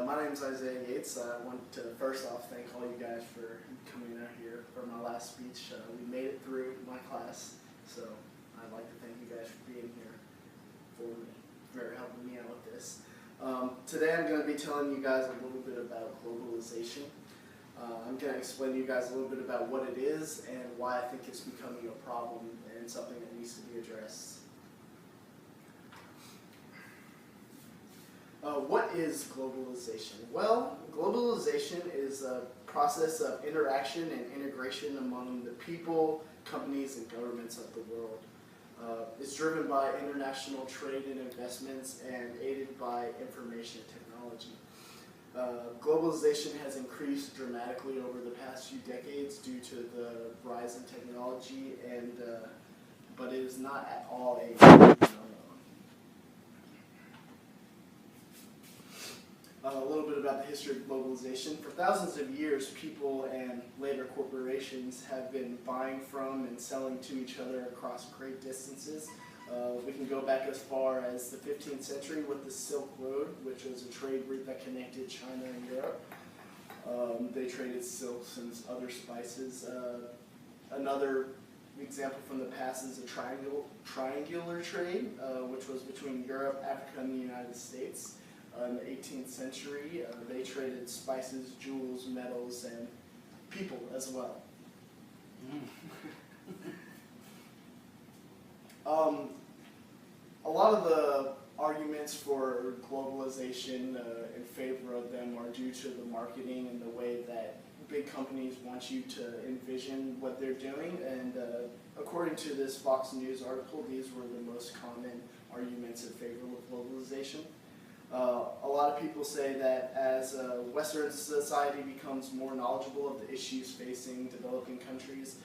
My name is Yates. I want to first off thank all you guys for coming out here for my last speech. We made it through my class, so I'd like to thank you guys for being here for me, for helping me out with this. Today I'm going to be telling you guys a little bit about globalization. I'm going to explain to you guys a little bit about what it is and why I think it's becoming a problem and something that needs to be addressed. What is globalization? Well, globalization is a process of interaction and integration among the people, companies, and governments of the world. It's driven by international trade and investments and aided by information technology. Globalization has increased dramatically over the past few decades due to the rise in technology, but it is not at all a A little bit about the history of globalization. For thousands of years, people and later corporations have been buying from and selling to each other across great distances. We can go back as far as the 15th century with the Silk Road, which was a trade route that connected China and Europe. They traded silks and other spices. Another example from the past is a triangular trade, which was between Europe, Africa, and the United States. In the 18th century, they traded spices, jewels, metals, and people as well. A lot of the arguments for globalization in favor of them are due to the marketing and the way that big companies want you to envision what they're doing. And according to this Fox News article, these were the most common arguments in favor of globalization. A lot of people say that as Western society becomes more knowledgeable of the issues facing developing countries,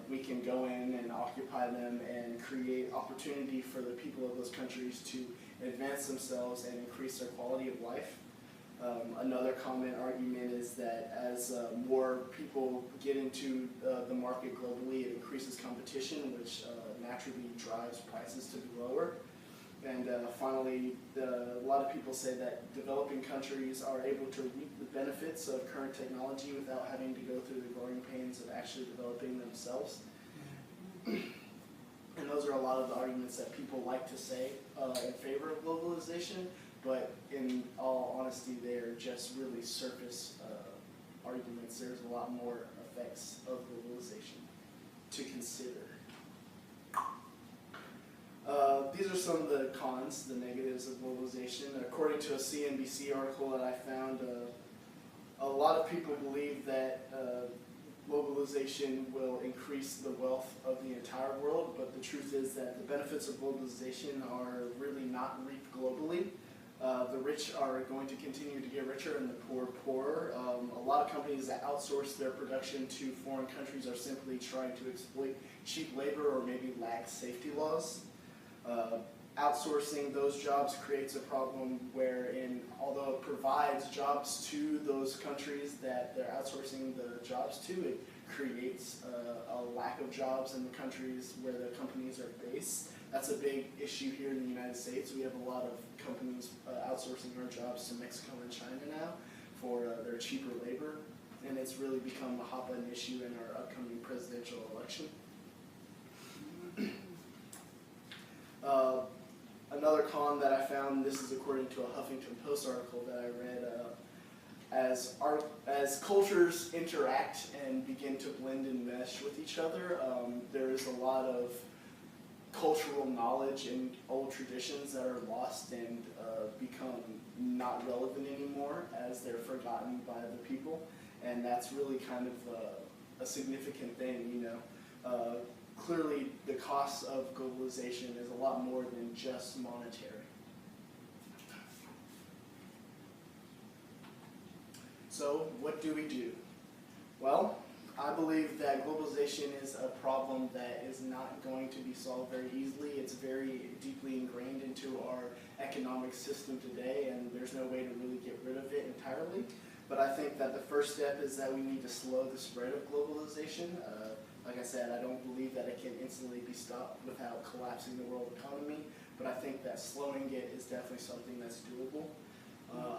we can go in and occupy them and create opportunity for the people of those countries to advance themselves and increase their quality of life. Another common argument is that as more people get into the market globally, it increases competition, which naturally drives prices to be lower. And finally, a lot of people say that developing countries are able to reap the benefits of current technology without having to go through the growing pains of actually developing themselves. And those are a lot of the arguments that people like to say in favor of globalization, but in all honesty, they're just really surface arguments. There's a lot more effects of globalization to consider. These are some of the cons, the negatives of globalization. According to a CNBC article that I found, a lot of people believe that globalization will increase the wealth of the entire world, but the truth is that the benefits of globalization are really not reaped globally. The rich are going to continue to get richer and the poor poorer. A lot of companies that outsource their production to foreign countries are simply trying to exploit cheap labor or maybe lax safety laws. Outsourcing those jobs creates a problem wherein, although it provides jobs to those countries that they're outsourcing the jobs to, it creates a lack of jobs in the countries where the companies are based. That's a big issue here in the United States. We have a lot of companies outsourcing our jobs to Mexico and China now for their cheaper labor, and it's really become a hot-button issue in our upcoming presidential election. Another con that I found, this is according to a Huffington Post article that I read, as cultures interact and begin to blend and mesh with each other, there is a lot of cultural knowledge and old traditions that are lost and become not relevant anymore as they're forgotten by the people, and that's really kind of a significant thing, you know. Clearly, the cost of globalization is a lot more than just monetary. So, what do we do? Well, I believe that globalization is a problem that is not going to be solved very easily. It's very deeply ingrained into our economic system today, and there's no way to really get rid of it entirely. But I think that the first step is that we need to slow the spread of globalization. Like I said, I don't believe that it can instantly be stopped without collapsing the world economy, but I think that slowing it is definitely something that's doable.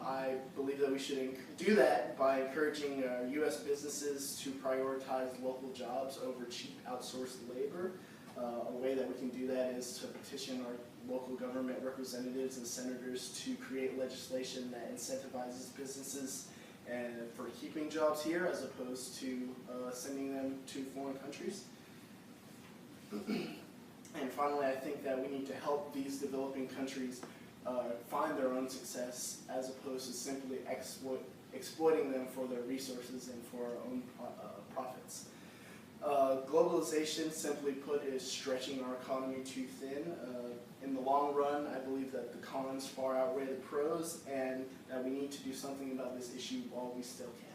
I believe that we should do that by encouraging U.S. businesses to prioritize local jobs over cheap outsourced labor. A way that we can do that is to petition our local government representatives and senators to create legislation that incentivizes businesses and for keeping jobs here as opposed to sending them to foreign countries. And finally, I think that we need to help these developing countries find their own success as opposed to simply exploiting them for their resources and for our own profits. Globalization, simply put, is stretching our economy too thin. In the long run, I believe that the cons far outweigh the pros, and that we need to do something about this issue while we still can.